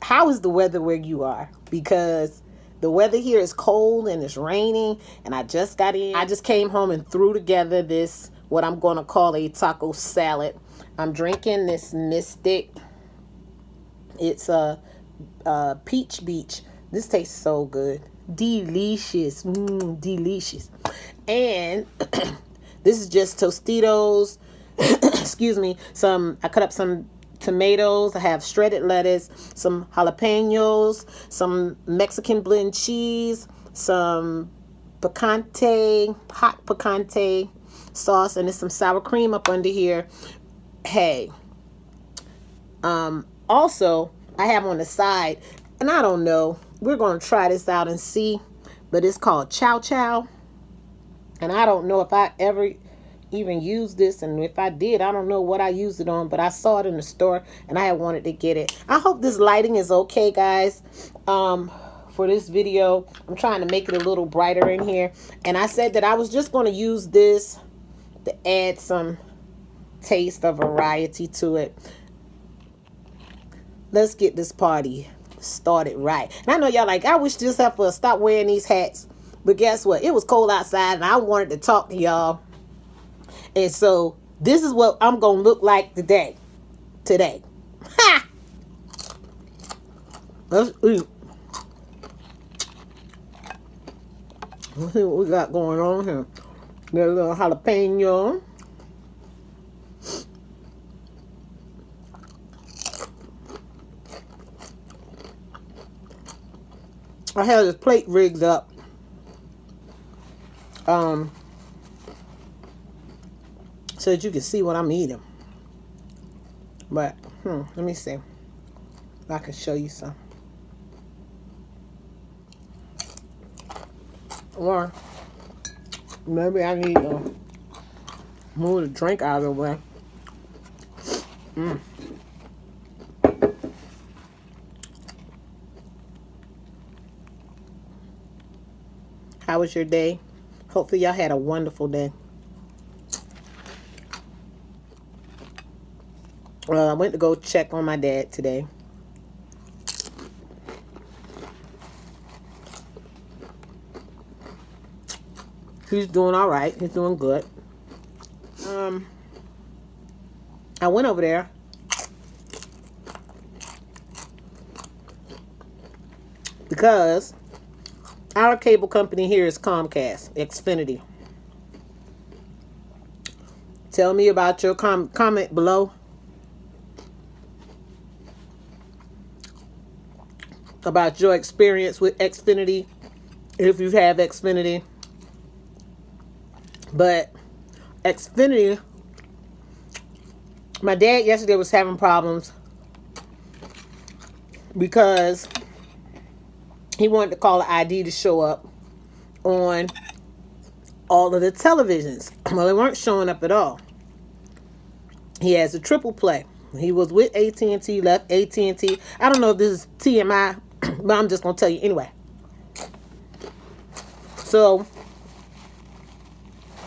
How is the weather where you are? Because the weather here is cold and it's raining, and I just got in. I just came home and threw together this, what I'm going to call a taco salad. I'm drinking this Mystic. It's a peach beach. This tastes so good. Delicious. Delicious. And this is just Tostitos. Excuse me. I cut up some tomatoes. I have shredded lettuce, some jalapenos, some Mexican blend cheese, some picante, hot picante sauce, and there's some sour cream up under here. Hey, also I have on the side, and I don't know, we're going to try this out and see, but it's called Chow Chow, and I don't know if I ever even used this, and if I did, I don't know what I used it on, but I saw it in the store and I had wanted to get it. I hope this lighting is okay, guys. For this video, I'm trying to make it a little brighter in here, and I said that I was just going to use this to add some taste of variety to it. Let's get this party started right. And I know y'all like, I wish this heifer would stop wearing these hats, but guess what? It was cold outside and I wanted to talk to y'all. And so this is what I'm going to look like today. Ha! Let's eat. Let's see what we got going on here. Got a little jalapeno. I have this plate rigged up. So that you can see what I'm eating. But, let me see if I can show you some. Or, maybe I need to move the drink out of the way. How was your day? Hopefully y'all had a wonderful day. I went to go check on my dad today. He's doing all right. He's doing good. I went over there. Because our cable company here is Comcast, XFINITY. Tell me about your comment below. About your experience with XFINITY, if you have XFINITY. But XFINITY, my dad yesterday was having problems because he wanted to call the ID to show up on all of the televisions. Well, they weren't showing up at all. He has a triple play. He was with AT&T, left AT&T. I don't know if this is TMI, but I'm just going to tell you anyway. So,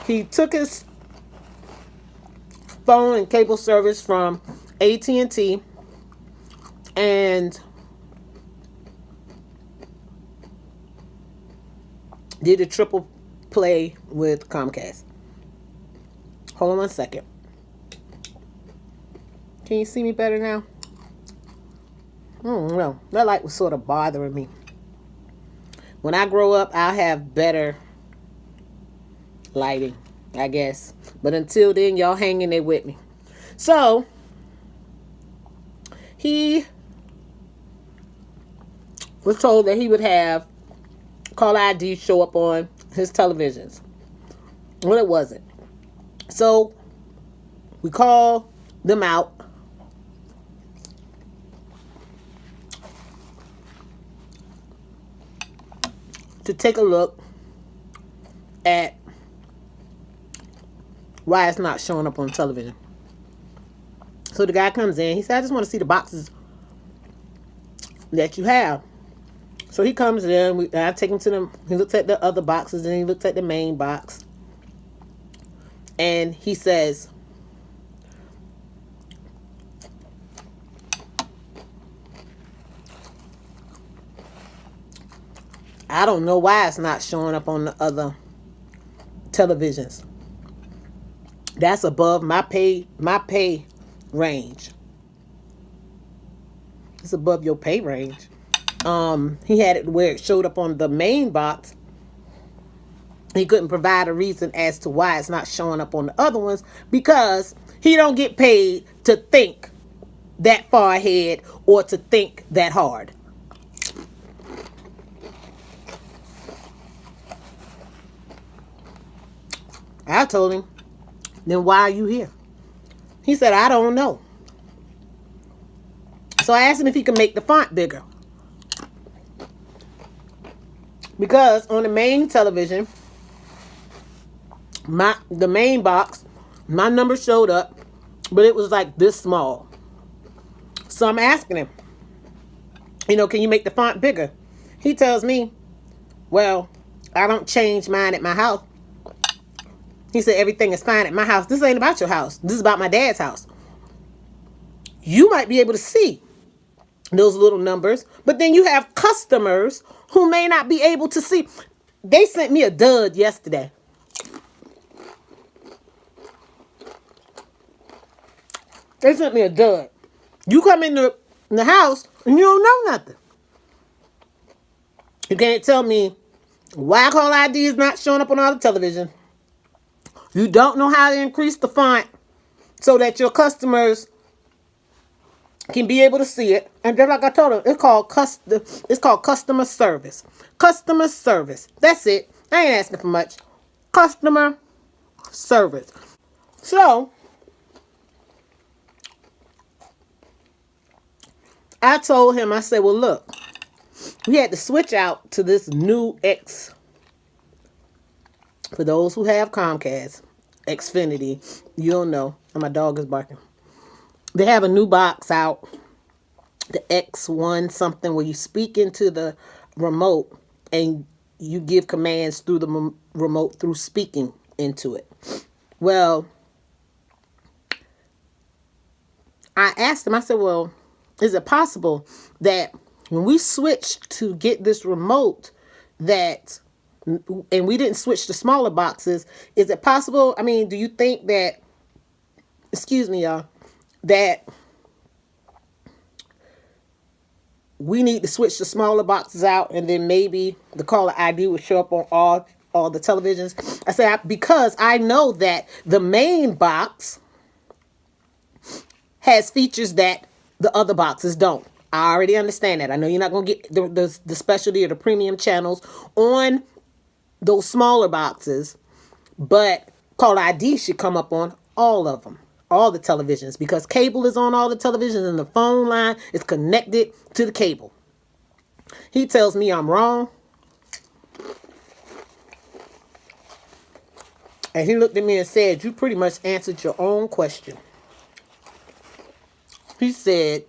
he took his phone and cable service from AT&T and did a triple play with Comcast. Hold on one second. Can you see me better now? No, that light was sort of bothering me. When I grow up, I'll have better lighting, I guess. But until then, y'all hang in there with me. So, he was told that he would have call ID show up on his televisions. Well, it wasn't. So, we call them out. To take a look at why it's not showing up on television. So the guy comes in. He said, I just want to see the boxes that you have. So he comes in. I take him to them. He looks at the other boxes and he looks at the main box. And he says, I don't know why it's not showing up on the other televisions. That's above my pay range. It's above your pay range. He had it where it showed up on the main box. He couldn't provide a reason as to why it's not showing up on the other ones, because he don't get paid to think that far ahead or to think that hard. I told him, then why are you here? He said, I don't know. So I asked him if he could make the font bigger. Because on the main television, the main box, my number showed up, but it was like this small. So I'm asking him, can you make the font bigger? He tells me, well, I don't change mine at my house. He said, everything is fine at my house. This ain't about your house. This is about my dad's house. You might be able to see those little numbers, but then you have customers who may not be able to see. They sent me a dud yesterday. They sent me a dud. You come in the house and you don't know nothing. You can't tell me why call ID is not showing up on all the television. You don't know how to increase the font so that your customers can be able to see it. And just like I told them, it's called customer service. Customer service. That's it. I ain't asking for much. Customer service. So I told him, I said, well, look, we had to switch out to this new X. For those who have Comcast, XFINITY, you'll know. And my dog is barking. They have a new box out, the X1 something, where you speak into the remote and you give commands through the remote through speaking into it. Well, I asked him, I said, well, is it possible that when we switched to get this remote and we didn't switch to smaller boxes, is it possible, do you think that, excuse me, y'all, that we need to switch the smaller boxes out and then maybe the caller ID would show up on all the televisions? I said, because I know that the main box has features that the other boxes don't. I already understand that. I know you're not going to get the specialty or the premium channels on those smaller boxes, but caller ID should come up on all of them, all the televisions, because cable is on all the televisions and the phone line is connected to the cable. He tells me I'm wrong. And he looked at me and said, you pretty much answered your own question. He said,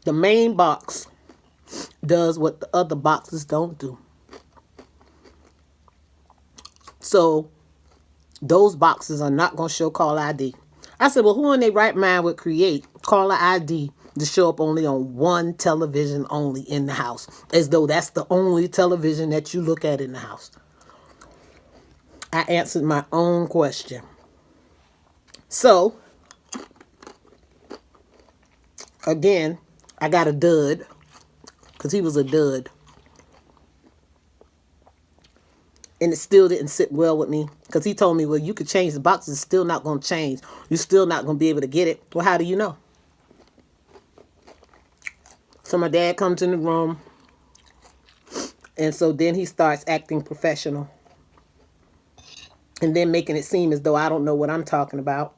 the main box does what the other boxes don't do. So those boxes are not going to show caller ID. I said, well, who in their right mind would create caller ID to show up only on one television only in the house, as though that's the only television that you look at in the house? I answered my own question. So, again, I got a dud, because he was a dud. And it still didn't sit well with me, because he told me, well, you could change the boxes, it's still not going to change. You're still not going to be able to get it. Well, how do you know? So my dad comes in the room, and so then he starts acting professional, and then making it seem as though I don't know what I'm talking about.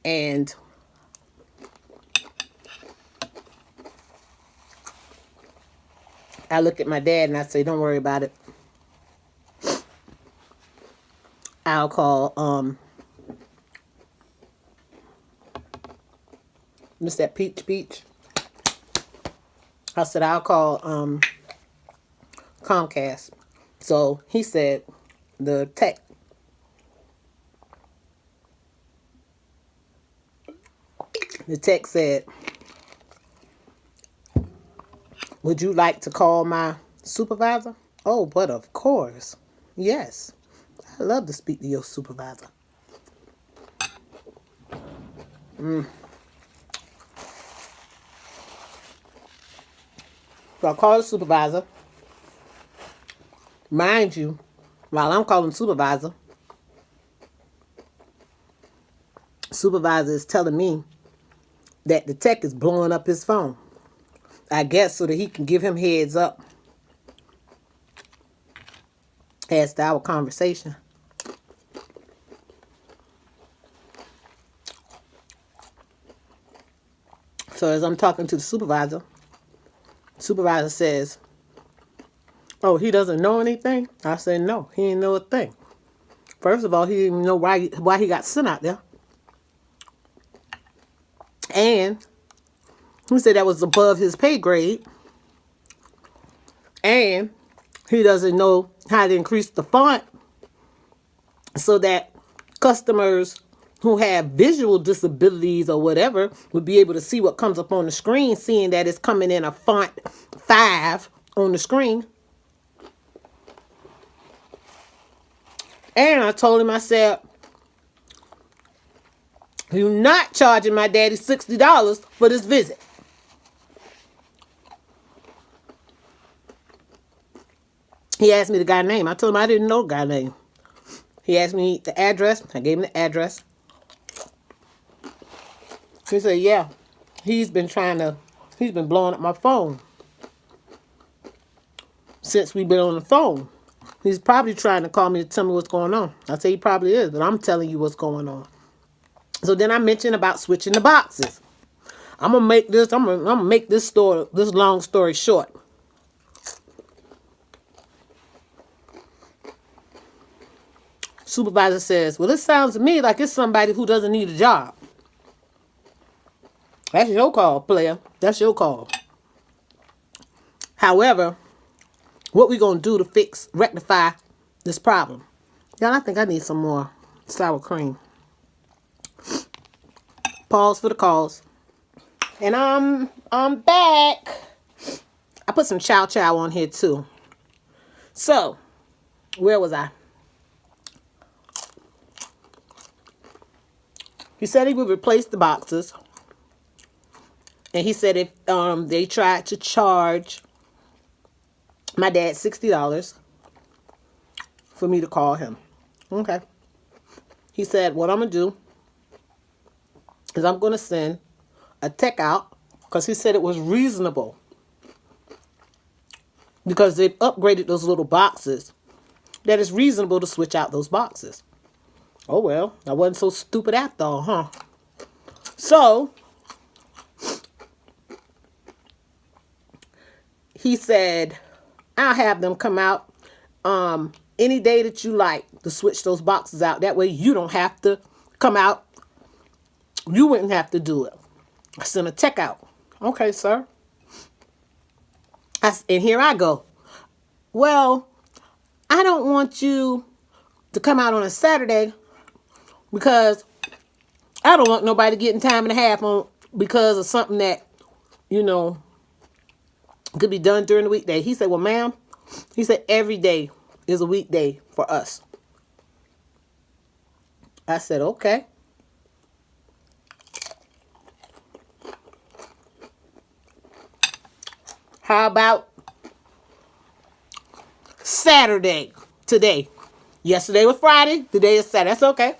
And I look at my dad and I say, don't worry about it. I'll call what's that, Peach? I said, I'll call Comcast. So he said, the tech said, Would you like to call my supervisor? Oh, but of course. Yes. I love to speak to your supervisor. So I call the supervisor. Mind you, while I'm calling the supervisor is telling me that the tech is blowing up his phone. I guess so that he can give him heads up as to our conversation. So as I'm talking to the supervisor says, oh, he doesn't know anything? I said, no, he didn't know a thing. First of all, he didn't even know why he got sent out there. And he said that was above his pay grade. And he doesn't know how to increase the font so that customers who have visual disabilities or whatever would be able to see what comes up on the screen, seeing that it's coming in a font 5 on the screen. And I told him, I said, you're not charging my daddy $60 for this visit. He asked me the guy's name. I told him I didn't know the guy's name. He asked me the address. I gave him the address. He said, yeah, he's been blowing up my phone since we've been on the phone. He's probably trying to call me to tell me what's going on. I say he probably is, but I'm telling you what's going on. So then I mentioned about switching the boxes. I'm gonna make this long story short. Supervisor says, well, it sounds to me like it's somebody who doesn't need a job. That's your call, player. That's your call. However, what we gonna do to rectify this problem? Y'all, I think I need some more sour cream. Pause for the calls. And I'm back. I put some chow chow on here too. So, where was I? He said he would replace the boxes. And he said if they tried to charge my dad $60 for me to call him. Okay. He said, what I'm going to do is I'm going to send a tech out, because he said it was reasonable, because they've upgraded those little boxes, that it's reasonable to switch out those boxes. Oh, well, I wasn't so stupid after all, huh? So he said, I'll have them come out any day that you like to switch those boxes out. That way you don't have to come out. You wouldn't have to do it. I sent a tech out. Okay, sir. And here I go. Well, I don't want you to come out on a Saturday because I don't want nobody getting time and a half on because of something that, could be done during the weekday. He said, well, ma'am, he said, every day is a weekday for us. I said, okay. How about Saturday today? Yesterday was Friday. Today is Saturday. That's okay.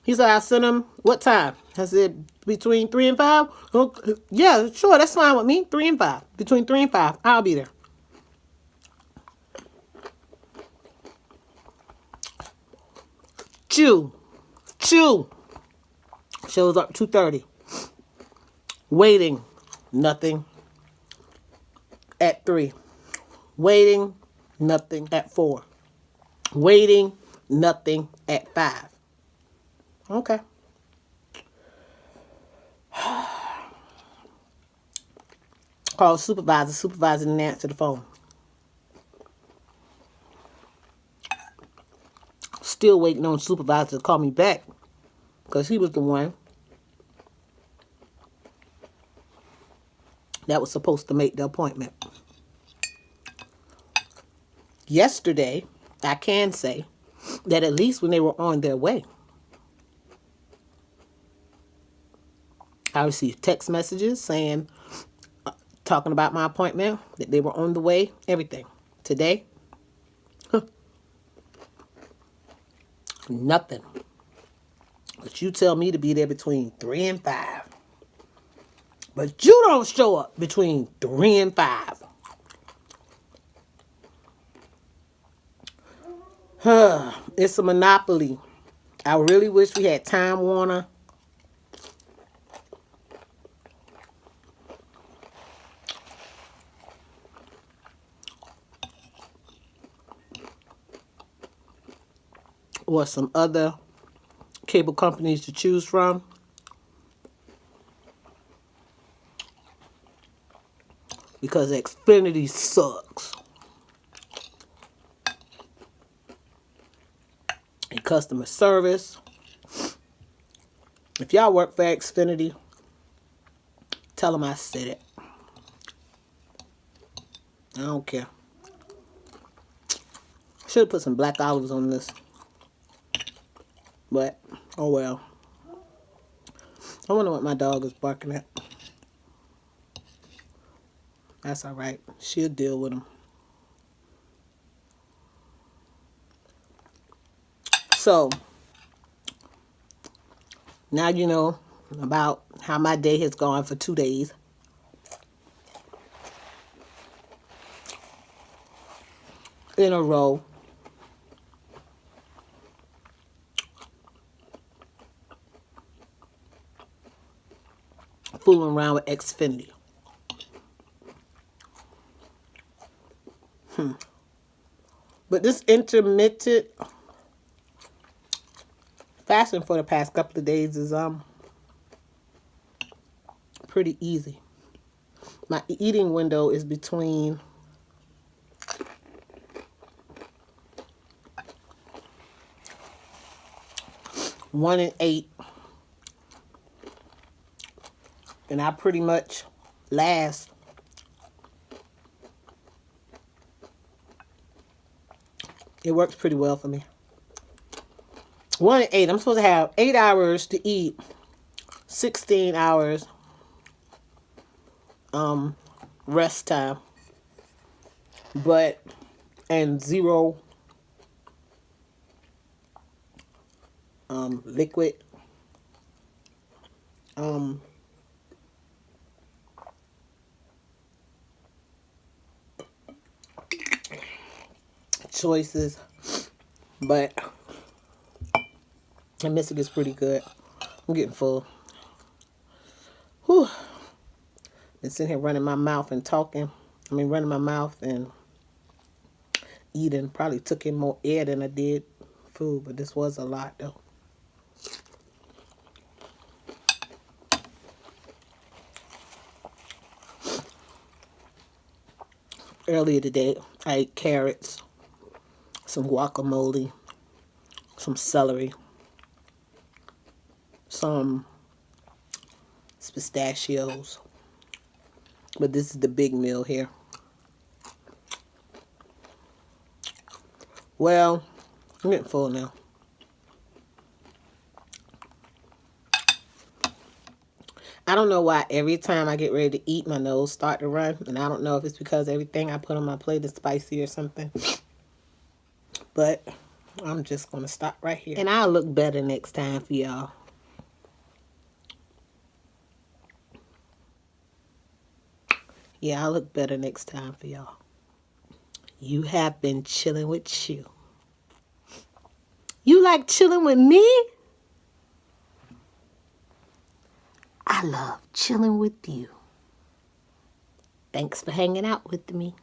He said, I'll send him what time? I said, between 3 and 5? Okay. Yeah, sure. That's fine with me. 3 and 5. Between 3 and 5. I'll be there. Choo. Shows up 2:30. Waiting. Nothing. At 3. Waiting. Nothing at 4. Waiting. Nothing at 5. Okay. Called supervisor. Supervisor didn't answer the phone. Still waiting on supervisor to call me back because he was the one that was supposed to make the appointment. Yesterday, I can say that at least when they were on their way, I received text messages saying, talking about my appointment, that they were on the way, everything. Today, nothing. But you tell me to be there between 3 and 5. But you don't show up between 3 and 5. It's a monopoly. I really wish we had Time Warner. Or some other cable companies to choose from. Because Xfinity sucks. And customer service. If y'all work for Xfinity, tell them I said it. I don't care. Should have put some black olives on this. But, oh well. I wonder what my dog is barking at. That's alright. She'll deal with him. So, now you know about how my day has gone for 2 days. In a row. Fooling around with Xfinity. But this intermittent fasting for the past couple of days is pretty easy. My eating window is between 1 and 8. And I pretty much last it works pretty well for me. 1 and 8. I'm supposed to have 8 hours to eat, 16 hours rest time, but and 0 liquid choices, but the MISTIC is pretty good. I'm getting full. Whew. Been sitting here running my mouth and talking. Running my mouth and eating. Probably took in more air than I did food, but this was a lot though. Earlier today, I ate carrots, some guacamole, some celery, some pistachios. But this is the big meal here. Well, I'm getting full now. I don't know why every time I get ready to eat, my nose start to run. And I don't know if it's because everything I put on my plate is spicy or something. But I'm just going to stop right here. And I'll look better next time for y'all. Yeah, I'll look better next time for y'all. You have been chilling with Choo. You like chilling with me? I love chilling with you. Thanks for hanging out with me.